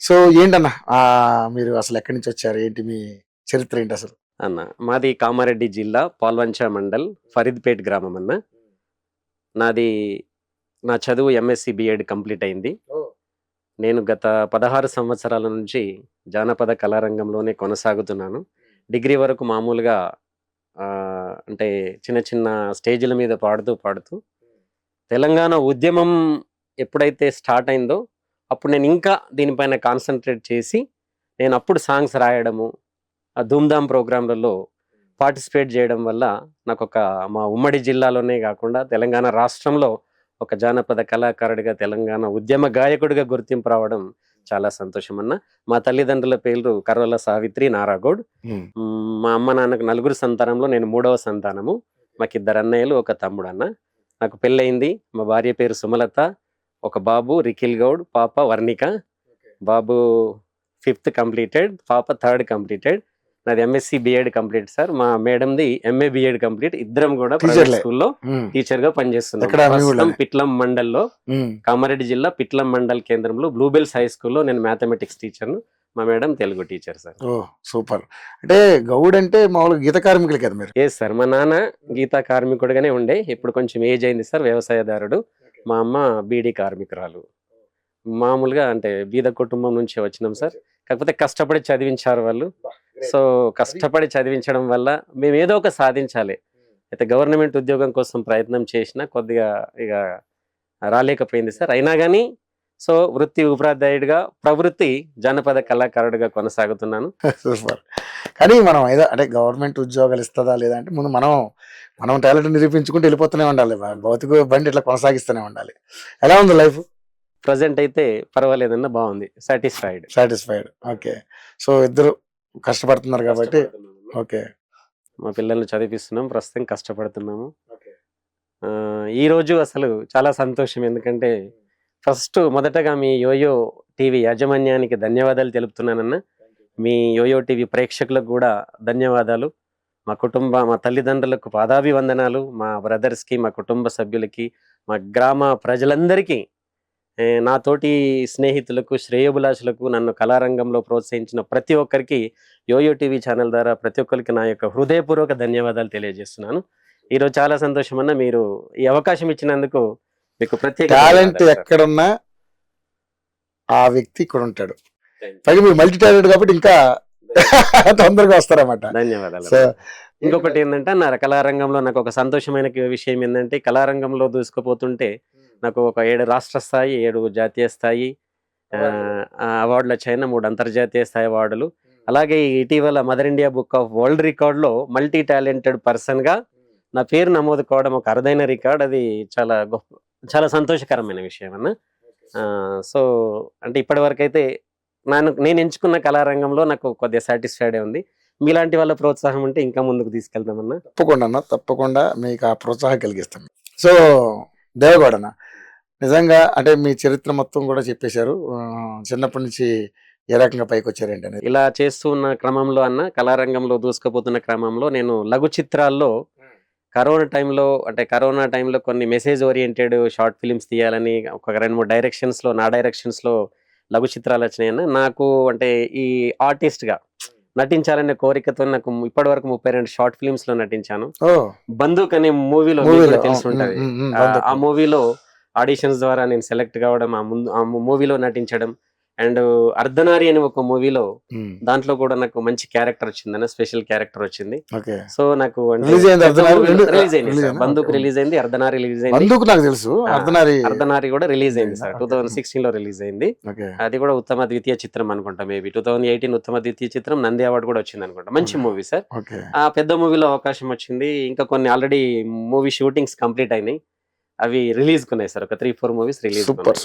So ఏంటన్నా మీరు అసలు ఎక్కడి నుంచి వచ్చారు, ఏంటి మీ చరిత్ర ఏంటి అసలు? అన్న మాది కామారెడ్డి జిల్లా పాల్వంచ మండల్ ఫరీద్పేట్ గ్రామం అన్న. నాది నా చదువు ఎంఎస్సి బిఎడ్ కంప్లీట్ అయింది. నేను గత 16 సంవత్సరాల నుంచి జానపద కళారంగంలోనే కొనసాగుతున్నాను. డిగ్రీ వరకు మామూలుగా అంటే చిన్న చిన్న స్టేజ్ల మీద పాడుతూ తెలంగాణ ఉద్యమం ఎప్పుడైతే స్టార్ట్ అయిందో అప్పుడు నేను ఇంకా దీనిపైన కాన్సన్ట్రేట్ చేసి నేను అప్పుడు సాంగ్స్ రాయడము, ఆ ధూమ్ధామ్ ప్రోగ్రాంలలో పార్టిసిపేట్ చేయడం వల్ల నాకు మా ఉమ్మడి జిల్లాలోనే కాకుండా తెలంగాణ రాష్ట్రంలో ఒక జానపద కళాకారుడిగా, తెలంగాణ ఉద్యమ గాయకుడిగా గుర్తింపు రావడం చాలా సంతోషం అన్న. మా తల్లిదండ్రుల పేర్లు కర్వల సావిత్రి, నారాగౌడ్. మా అమ్మ నాన్నకు 4 సంతానంలో నేను 3వ సంతానము. మాకు 2 అన్నయ్యలు, ఒక తమ్ముడు అన్న. నాకు పెళ్ళయింది. మా భార్య పేరు సుమలత, ఒక బాబు రిఖిల్ గౌడ్, పాప వర్ణిక. బాబు 5th కంప్లీటెడ్, పాప 3rd కంప్లీటెడ్. నాది ఎంఎస్సి బిఎడ్ కంప్లీట్ సార్. మా మేడంది ఎంఏ బిఎడ్ కంప్లీట్. ఇద్దరం కూడా ప్రైవేట్ స్కూల్లో టీచర్ గా పనిచేస్తున్నాం. పిట్లం మండల్లో, కామారెడ్డి జిల్లా పిట్లం మండల్ కేంద్రంలో బ్లూబెల్స్ హై స్కూల్లో నేను మ్యాథమెటిక్స్ టీచర్ను. మా మేడం తెలుగు టీచర్ సార్. ఓ సూపర్. అంటే గౌడ్ అంటే మామూలుగా గీత కార్మికులు కదా మీరు? ఏ సార్, మా నాన్న గీతా కార్మికుడుగానే ఉండే. ఇప్పుడు కొంచెం ఏజ్ అయింది సార్, వ్యవసాయదారుడు. మా అమ్మ బీడీ కార్మికురాలు. మామూలుగా అంటే బీద కుటుంబం నుంచి వచ్చినాం సార్. కాకపోతే కష్టపడి చదివించారు వాళ్ళు. సో కష్టపడి చదివించడం వల్ల మేము ఏదో ఒక సాధించాలి. అయితే గవర్నమెంట్ ఉద్యోగం కోసం ప్రయత్నం చేసినా కొద్దిగా ఇక రాలేకపోయింది సార్. అయినా కానీ సో వృత్తి ఉపాధ్యాయుడిగా, ప్రవృత్తి జానపద కళాకారుడిగా కొనసాగుతున్నాను. సూపర్. కానీ మనం ఏదో అంటే గవర్నమెంట్ ఉద్యోగాలు ఇస్తుందా లేదా అంటే ముందు మనం టాలెంట్ నిరూపించుకుంటూ వెళ్ళిపోతూనే ఉండాలి. భౌతిక బండి ఇట్లా కొనసాగిస్తూనే ఉండాలి. ఎలా ఉంది లైఫ్? ప్రజెంట్ అయితే పర్వాలేదన్న, బాగుంది. సాటిస్ఫైడ్. ఓకే. సో ఇద్దరు కష్టపడుతున్నారు కాబట్టి ఓకే. మా పిల్లల్ని చదివిస్తున్నాం, ప్రస్తుతం కష్టపడుతున్నాము. ఈ రోజు అసలు చాలా సంతోషం. ఎందుకంటే ఫస్ట్ మొదటగా మీ యోయో టీవీ యాజమాన్యానికి ధన్యవాదాలు తెలుపుతున్నానన్న. మీ యోయో టీవీ ప్రేక్షకులకు కూడా ధన్యవాదాలు. మా తల్లిదండ్రులకు పాదాభివందనాలు. మా బ్రదర్స్కి, మా కుటుంబ సభ్యులకి, మా గ్రామ ప్రజలందరికీ, నాతోటి స్నేహితులకు, శ్రేయోభిలాషులకు, నన్ను కళారంగంలో ప్రోత్సహించిన ప్రతి ఒక్కరికి యోయో టీవీ ఛానల్ ద్వారా ప్రతి ఒక్కరికి నా యొక్క హృదయపూర్వక ధన్యవాదాలు తెలియజేస్తున్నాను. ఈరోజు చాలా సంతోషం అన్న, మీరు ఈ అవకాశం ఇచ్చినందుకు మీకు ప్రత్యేక. టాలెంట్ ఎక్కడున్నా ఆ వ్యక్తి ఇక్కడ ఉంటాడు. పైగా మీరు మల్టీ టాలెంట్ కాబట్టి ఇంకా తొందరగా వస్తారన్నమాట. ధన్యవాదాలు. ఇంకొకటి ఏంటంటే నా కళారంగంలో నాకు ఒక సంతోషమైన విషయం ఏంటంటే, కళారంగంలో దూసుకుపోతుంటే నాకు ఒక 7 రాష్ట్ర స్థాయి, 7 జాతీయ స్థాయి అవార్డులు వచ్చాయి. 3 అంతర్జాతీయ స్థాయి అవార్డులు. అలాగే ఇటీవల mother India book of world record లో మల్టీ టాలెంటెడ్ పర్సన్ గా నా పేరు నమోదు కావడం ఒక అరుదైన రికార్డ్. అది చాలా సంతోషకరమైన విషయం అన్న. సో అంటే ఇప్పటి వరకు అయితే నేను ఎంచుకున్న కళారంగంలో నాకు కొద్దిగా సాటిస్ఫైడ్ ఉంది. మీలాంటి వాళ్ళ ప్రోత్సాహం ఉంటే ఇంకా ముందుకు తీసుకెళ్తామన్నా. తప్పకుండా మీకు ఆ ప్రోత్సాహం కలిగిస్తాను. సో దేవగౌడ అన్న, నిజంగా అంటే మీ చరిత్ర మొత్తం కూడా చెప్పేశారు. చిన్నప్పటి నుంచి ఏ రకంగా పైకి వచ్చారేంటి అనేది. ఇలా చేస్తున్న క్రమంలో అన్న, కళారంగంలో దూసుకుపోతున్న క్రమంలో నేను లఘు చిత్రాల్లో కరోనా టైంలో కొన్ని మెసేజ్ ఓరియంటెడ్ షార్ట్ ఫిలిమ్స్ తీయాలని ఒక 2-3 డైరెక్షన్స్లో, నా డైరెక్షన్స్లో లఘు చిత్రాలు వచ్చినాయన్న. నాకు అంటే ఈ ఆర్టిస్ట్గా నటించాలనే కోరికతో నాకు ఇప్పటి వరకు 32 షార్ట్ ఫిలిమ్స్ లో నటించాను. బందూక్ అనే మూవీలో తెలిసి ఉంటది. ఆ మూవీలో ఆడిషన్స్ ద్వారా నేను సెలెక్ట్ కావడం, ఆ మూవీలో నటించడం, అండ్ అర్ధనారి అని ఒక మూవీలో దాంట్లో కూడా నాకు మంచి క్యారెక్టర్ వచ్చింది, స్పెషల్ క్యారెక్టర్ వచ్చింది. సో నాకు రిలీజ్ అయింది సార్. బందూక్ రిలీజ్ అయింది, అర్ధనారి రిలీజ్ అయింది. అర్ధనారి కూడా రిలీజ్ అయింది సార్. 2016 లో రిలీజ్ అయింది. అది కూడా ఉత్తమ ద్వితీయ చిత్రం అనుకుంటా. మేబీ 2018 ఉత్తమ ద్వితీయ చిత్రం నంది అవార్డు కూడా వచ్చింది అనుకుంటా. మంచి మూవీ సార్. ఆ పెద్ద మూవీలో అవకాశం వచ్చింది. ఇంకా కొన్ని ఆల్రెడీ మూవీ షూటింగ్స్ కంప్లీట్ అయినాయి. అవి రిలీజ్ కున్నాయి సార్. ఒక 3-4 మూవీస్ రిలీజ్. సూపర్.